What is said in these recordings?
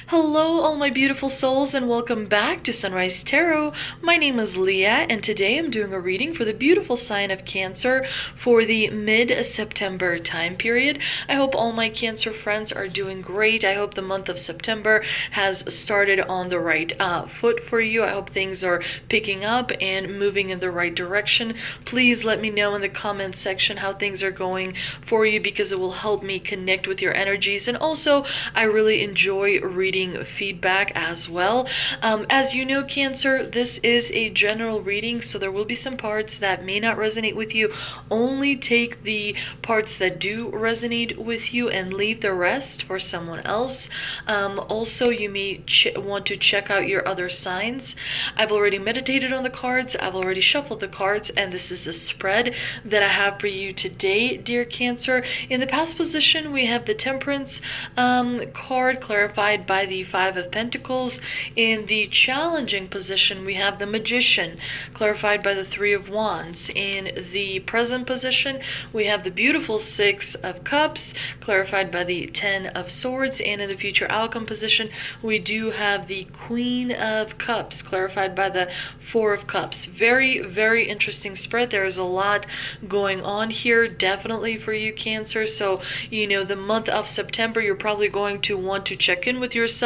Hello, all my beautiful souls, and welcome back to Sunrise Tarot. My name is Leah, and today I'm doing a reading for the beautiful sign of Cancer for the mid-September time period. I hope all my Cancer friends are doing great. I hope the month of September has started on the right foot for you. I hope things are picking up and moving in the right direction. Please let me know in the comments section how things are going for you, because it will help me connect with your energies. And also, I really enjoy reading feedback as well. As you know, Cancer, this is a general reading, so there will be some parts that may not resonate with you. Only take the parts that do resonate with you and leave the rest for someone else. Also, you may want to check out your other signs. I've already meditated on the cards, I've already shuffled the cards, and this is a spread that I have for you today, dear Cancer. In the past position, we have the Temperance card clarified by the Five of Pentacles. In the challenging position, we have the Magician clarified by the Three of Wands. In the present position, we have the beautiful Six of Cups clarified by the Ten of Swords. And in the future outcome position, we do have the Queen of Cups clarified by the Four of Cups. Very, very interesting spread. There is a lot going on here, definitely for you, Cancer. So, you know, the month of September, you're probably going to want to check in with yourself.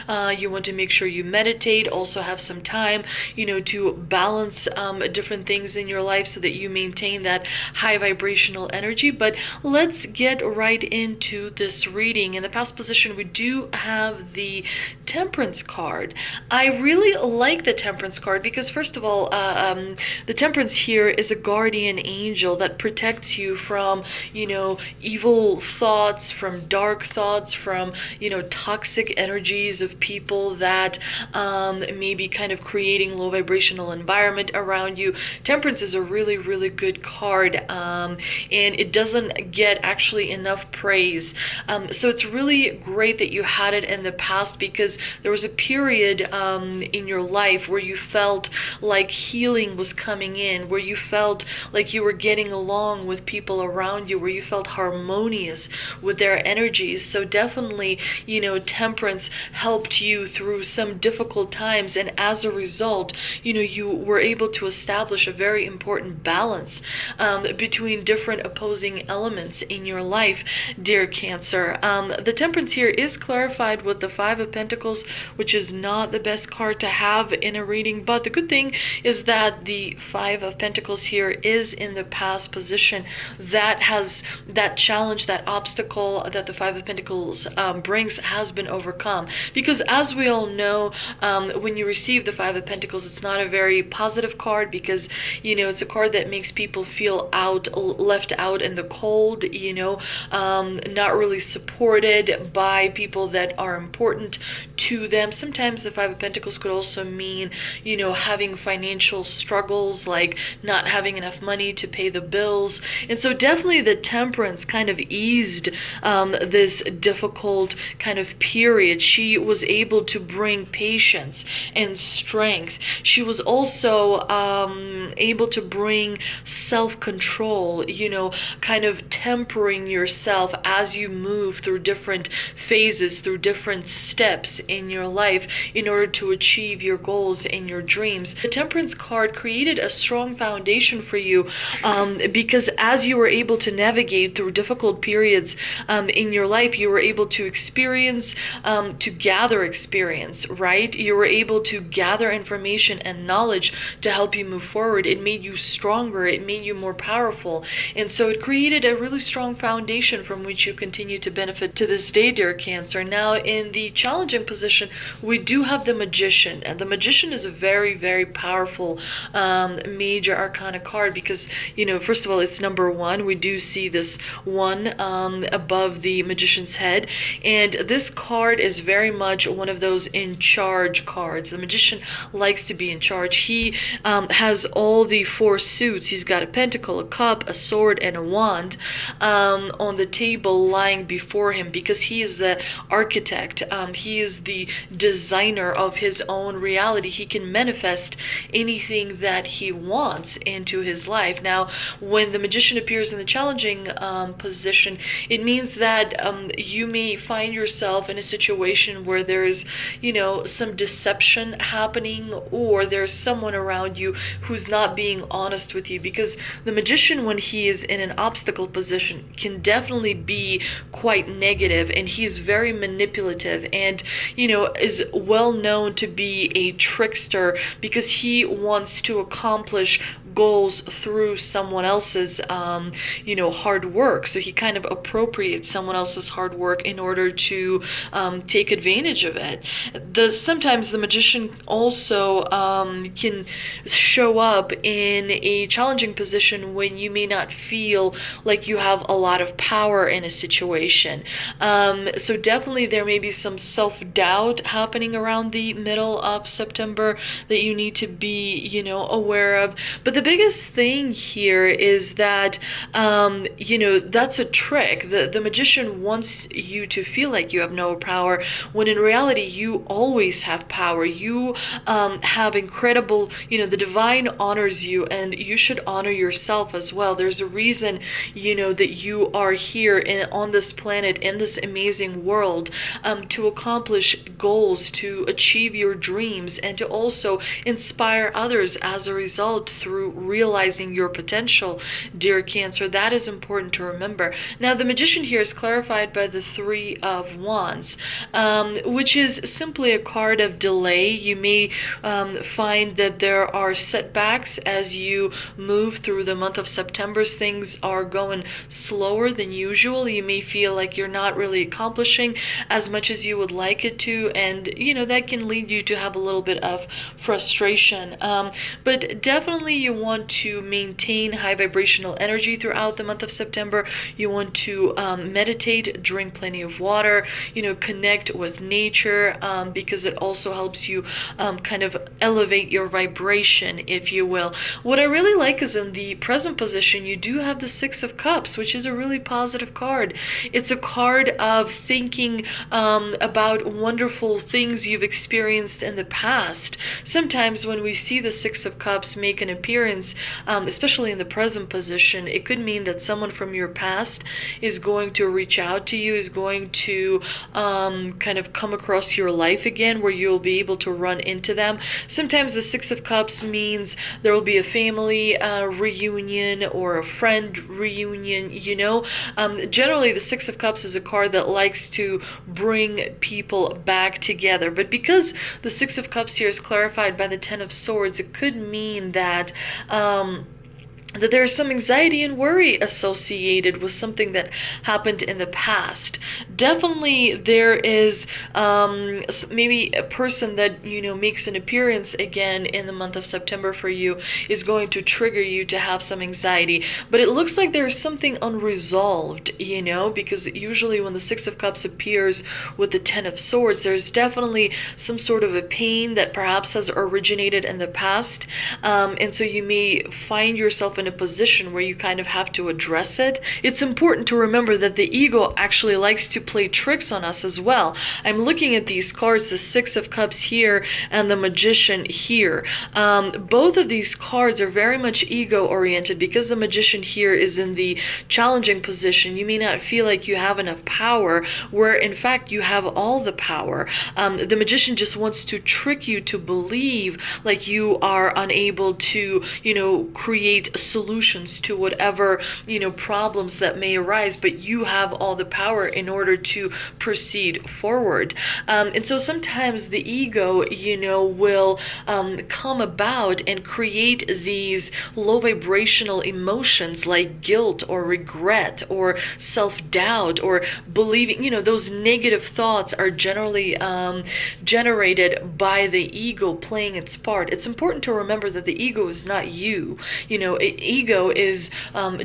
You want to make sure you meditate, also have some time, you know, to balance different things in your life so that you maintain that high vibrational energy. But let's get right into this reading. In the past position, we do have the Temperance card. I really like the Temperance card because, first of all, the Temperance here is a guardian angel that protects you from, you know, evil thoughts, from dark thoughts, from, you know, toxic energies of people that may be kind of creating low vibrational environment around you. Temperance is a really, really good card, and it doesn't get actually enough praise. So it's really great that you had it in the past, because there was a period in your life where you felt like healing was coming in, where you felt like you were getting along with people around you, where you felt harmonious with their energies. So definitely, you know, Temperance helped you through some difficult times, and as a result, you know, you were able to establish a very important balance between different opposing elements in your life, dear Cancer. The Temperance here is clarified with the Five of Pentacles, which is not the best card to have in a reading, but the good thing is that the Five of Pentacles here is in the past position. That has, that challenge, that obstacle that the Five of Pentacles brings has been overcome. Because as we all know, when you receive the Five of Pentacles, it's not a very positive card, because, you know, it's a card that makes people feel left out in the cold, you know, not really supported by people that are important to them. Sometimes the Five of Pentacles could also mean, you know, having financial struggles, like not having enough money to pay the bills. And so definitely the Temperance kind of eased this difficult kind of period. She was able to bring patience and strength. She was also able to bring self-control, you know, kind of tempering yourself as you move through different phases, through different steps in your life in order to achieve your goals and your dreams. The Temperance card created a strong foundation for you, because as you were able to navigate through difficult periods in your life, you were able to experience, to gather experience, right? You were able to gather information and knowledge to help you move forward. It made you stronger, it made you more powerful, and so it created a really strong foundation from which you continue to benefit to this day, dear Cancer. Now, in the challenging position, we do have the Magician, and the Magician is a very, very powerful major arcana card, because, you know, first of all, it's number one. We do see this one above the Magician's head, and this card is very much one of those in charge cards. The Magician likes to be in charge. He has all the four suits. He's got a pentacle, a cup, a sword, and a wand on the table lying before him, because he is the architect. He is the designer of his own reality. He can manifest anything that he wants into his life. Now, when the Magician appears in the challenging position, it means that you may find yourself in a situation situation where there's, some deception happening, or there's someone around you who's not being honest with you. Because the Magician, when he is in an obstacle position, can definitely be quite negative, and he's very manipulative, and, is well known to be a trickster because he wants to accomplish goals through someone else's hard work. So he kind of appropriates someone else's hard work in order to take advantage of it. Sometimes the Magician also can show up in a challenging position when you may not feel like you have a lot of power in a situation. So definitely there may be some self-doubt happening around the middle of September that you need to be, aware of. But the biggest thing here is that, that's a trick. The Magician wants you to feel like you have no power, when in reality you always have power. You have incredible, the divine honors you, and you should honor yourself as well. There's a reason, that you are here on this planet, in this amazing world, to accomplish goals, to achieve your dreams, and to also inspire others as a result through realizing your potential, dear Cancer. That is important to remember. Now, the Magician here is clarified by the Three of Wands, which is simply a card of delay. You may find that there are setbacks as you move through the month of September. Things are going slower than usual. You may feel like you're not really accomplishing as much as you would like it to, and that can lead you to have a little bit of frustration. But definitely you want to maintain high vibrational energy throughout the month of September. You want to meditate, drink plenty of water, connect with nature, because it also helps you kind of elevate your vibration, if you will. What I really like is in the present position, you do have the Six of Cups, which is a really positive card. It's a card of thinking about wonderful things you've experienced in the past. Sometimes when we see the Six of Cups make an appearance, especially in the present position, it could mean that someone from your past is going to reach out to you, is going to kind of come across your life again, where you'll be able to run into them. Sometimes the Six of Cups means there will be a family reunion or a friend reunion, Generally, the Six of Cups is a card that likes to bring people back together. But because the Six of Cups here is clarified by the Ten of Swords, it could mean that there's some anxiety and worry associated with something that happened in the past. Definitely there is maybe a person that, makes an appearance again in the month of September for you is going to trigger you to have some anxiety. But it looks like there's something unresolved, because usually when the Six of Cups appears with the Ten of Swords, there's definitely some sort of a pain that perhaps has originated in the past. And so you may find yourself in a position where you kind of have to address it. It's important to remember that the ego actually likes to play tricks on us as well. I'm looking at these cards, the Six of Cups here and the Magician here. Both of these cards are very much ego oriented. Because the Magician here is in the challenging position, you may not feel like you have enough power, where in fact you have all the power. The Magician just wants to trick you to believe like you are unable to, create solutions to whatever, problems that may arise, but you have all the power in order to proceed forward. And so sometimes the ego, will come about and create these low vibrational emotions like guilt or regret or self-doubt or believing, those negative thoughts are generally generated by the ego playing its part. It's important to remember that the ego is not you. Ego is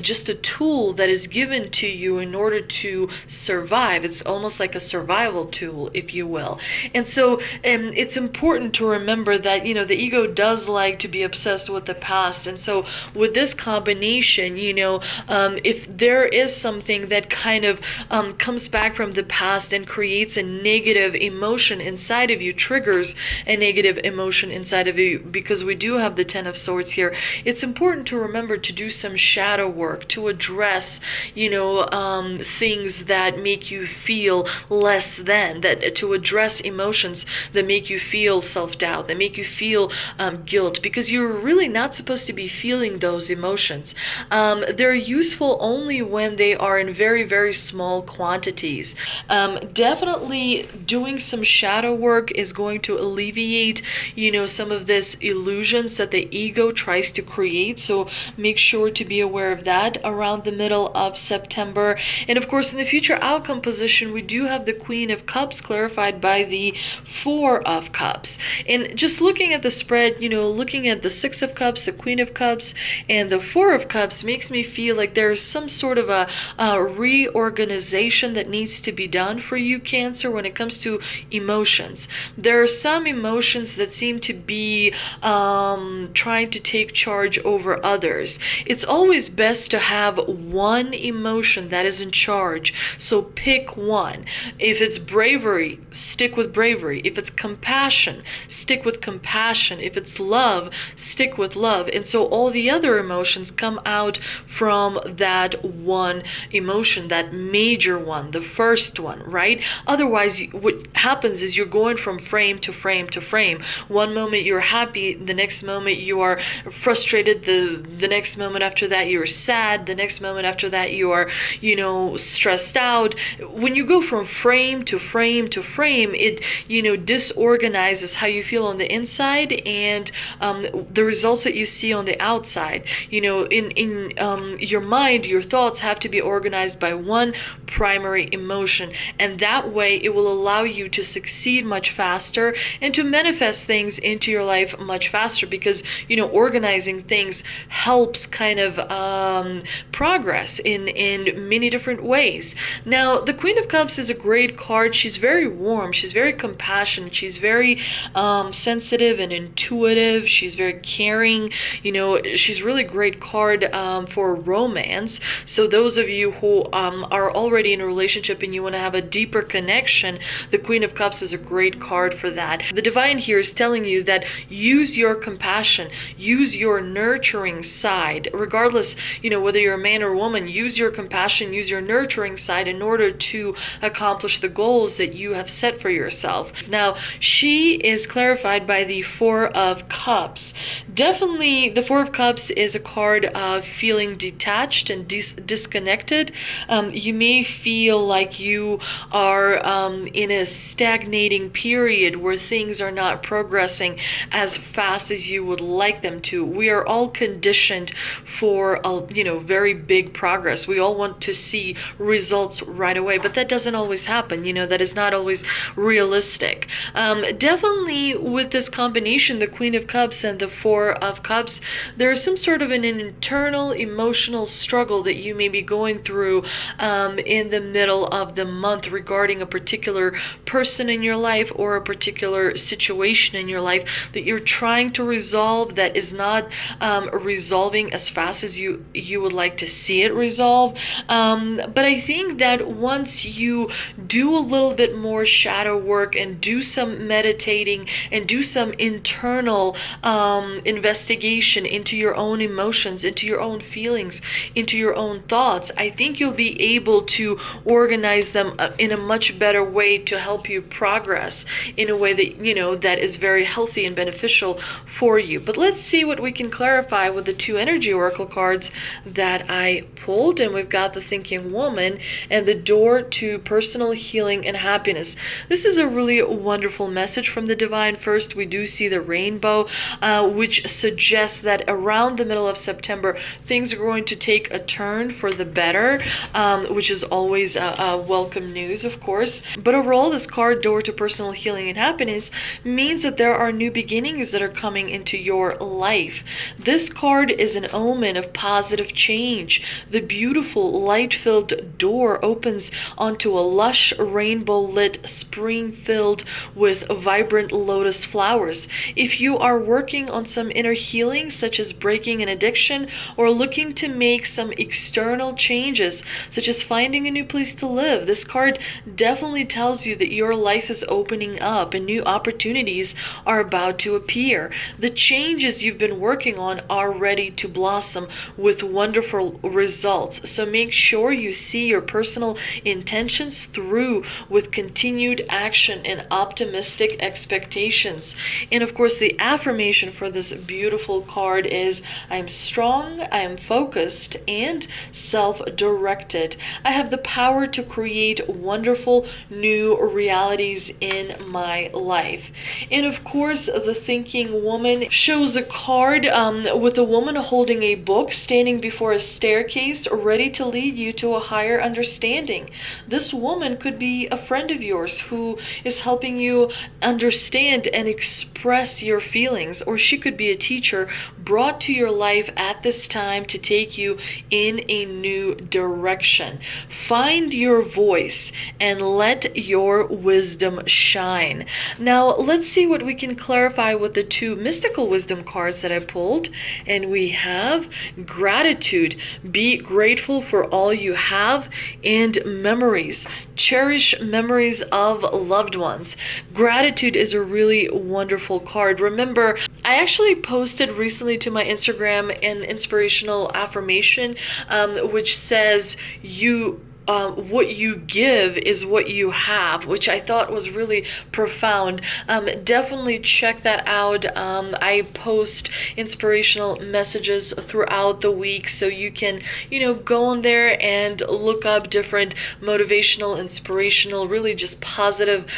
just a tool that is given to you in order to survive. It's almost like a survival tool, if you will. And so it's important to remember that, the ego does like to be obsessed with the past. And so with this combination, if there is something that kind of comes back from the past and creates a negative emotion inside of you, triggers a negative emotion inside of you, because we do have the Ten of Swords here, it's important to remember to do some shadow work to address, things that make you feel less than, that to address emotions that make you feel self-doubt, that make you feel guilt, because you're really not supposed to be feeling those emotions. They're useful only when they are in very, very small quantities. Definitely doing some shadow work is going to alleviate, some of this illusions that the ego tries to create. So make sure to be aware of that around the middle of September. And of course, in the future outcome position, we do have the Queen of Cups clarified by the Four of Cups. And just looking at the spread, looking at the Six of Cups, the Queen of Cups, and the Four of Cups makes me feel like there's some sort of a reorganization that needs to be done for you, Cancer, when it comes to emotions. There are some emotions that seem to be trying to take charge over others. It's always best to have one emotion that is in charge. So pick one. If it's bravery, stick with bravery. If it's compassion, stick with compassion. If it's love, stick with love. And so all the other emotions come out from that one emotion, that major one, the first one, right? Otherwise, what happens is you're going from frame to frame to frame. One moment you're happy, the next moment you are frustrated, the next moment after that you're sad, the next moment after that you are, stressed out. When you go from frame to frame to frame, it, disorganizes how you feel on the inside and the results that you see on the outside. In your mind, your thoughts have to be organized by one primary emotion, and that way it will allow you to succeed much faster and to manifest things into your life much faster, because organizing things helps kind of progress in many different ways. Now, the Queen of Cups is a great card. She's very warm, she's very compassionate, she's very sensitive and intuitive, she's very caring. She's really great card for romance. So those of you who are already in a relationship and you want to have a deeper connection, the Queen of Cups is a great card for that. The divine here is telling you that use your compassion, use your nurturing side, regardless, whether you're a man or a woman. Use your compassion, use your nurturing side in order to accomplish the goals that you have set for yourself. Now, she is clarified by the Four of Cups. Definitely, the Four of Cups is a card of feeling detached and disconnected. You may feel like you are in a stagnating period where things are not progressing as fast as you would like them to. We are all conditioned for very big progress. We all want to see results right away, but that doesn't always happen. That is not always realistic. Definitely with this combination, the Queen of Cups and the Four of Cups, there is some sort of an internal emotional struggle that you may be going through in the middle of the month regarding a particular person in your life or a particular situation in your life that you're trying to resolve that is not resolving as fast as you would like to see it resolve. But I think that once you do a little bit more shadow work and do some meditating and do some internal investigation into your own emotions, into your own feelings, into your own thoughts, I think you'll be able to organize them in a much better way to help you progress in a way that that is very healthy and beneficial for you. But let's see what we can clarify with the two energy oracle cards that I pulled. And we've got the Thinking Woman and the Door to Personal Healing and Happiness. This is a really wonderful message from the divine. First, we do see the rainbow, which suggests that around the middle of September, things are going to take a turn for the better, which is always welcome news, of course. But overall, this card, Door to Personal Healing and Happiness, means that there are new beginnings that are coming into your life. This card is an omen of positive change. The beautiful light-filled door opens onto a lush rainbow-lit spring filled with vibrant lotus flowers. If you are working on some some inner healing, such as breaking an addiction, or looking to make some external changes, such as finding a new place to live. This card definitely tells you that your life is opening up and new opportunities are about to appear. The changes you've been working on are ready to blossom with wonderful results. So make sure you see your personal intentions through with continued action and optimistic expectations. And of course, the affirmation for this beautiful card is, I am strong, I am focused, and self-directed. I have the power to create wonderful new realities in my life. And of course, the thinking woman shows a card with a woman holding a book standing before a staircase ready to lead you to a higher understanding. This woman could be a friend of yours who is helping you understand and express your feelings, or she could be a teacher brought to your life at this time to take you in a new direction. Find your voice and let your wisdom shine. Now, let's see what we can clarify with the two mystical wisdom cards that I pulled. And we have gratitude. Be grateful for all you have, and memories. Cherish memories of loved ones. Gratitude is a really wonderful card. Remember, I actually posted recently to my Instagram an inspirational affirmation, which says what you give is what you have, which I thought was really profound. Definitely check that out. I post inspirational messages throughout the week, so you can, go on there and look up different motivational, inspirational, really just positive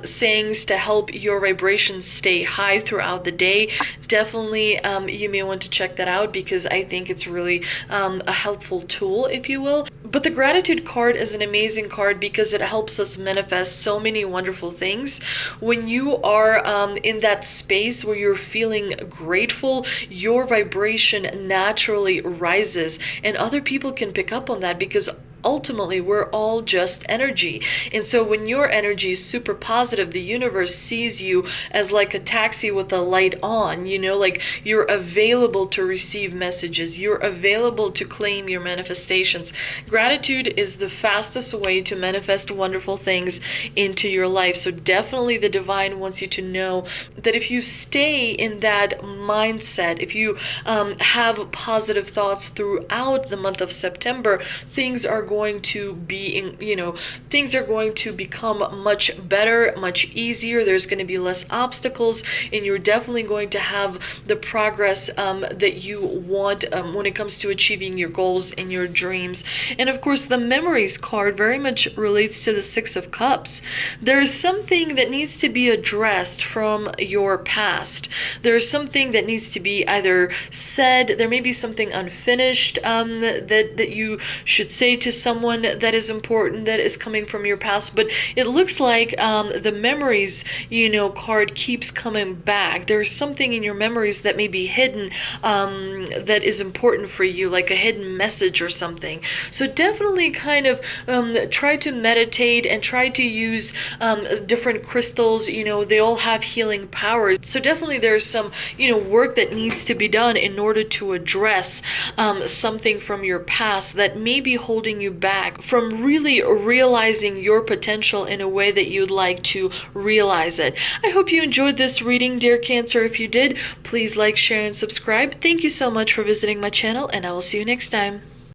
sayings to help your vibration stay high throughout the day. Definitely, you may want to check that out because I think it's really a helpful tool, if you will. But the gratitude card is an amazing card because it helps us manifest so many wonderful things. When you are in that space where you're feeling grateful, your vibration naturally rises, and other people can pick up on that because ultimately we're all just energy. And so when your energy is super positive, the universe sees you as like a taxi with the light on, like you're available to receive messages, you're available to claim your manifestations. Gratitude is the fastest way to manifest wonderful things into your life. So definitely the divine wants you to know that if you stay in that mindset, if you have positive thoughts throughout the month of September, things are going to be things are going to become much better, much easier. There's going to be less obstacles, and you're definitely going to have the progress that you want when it comes to achieving your goals and your dreams. And of course, the memories card very much relates to the Six of Cups. There is something that needs to be addressed from your past. There's something that needs to be either said. There may be something unfinished that you should say to someone that is important, that is coming from your past. But it looks like the memories card keeps coming back. There's something in your memories that may be hidden that is important for you, like a hidden message or something. So definitely kind of try to meditate and try to use different crystals. They all have healing powers. So definitely there's some work that needs to be done in order to address something from your past that may be holding you back from really realizing your potential in a way that you'd like to realize it. I hope you enjoyed this reading, dear Cancer. If you did, please like, share, and subscribe. Thank you so much for visiting my channel, and I will see you next time.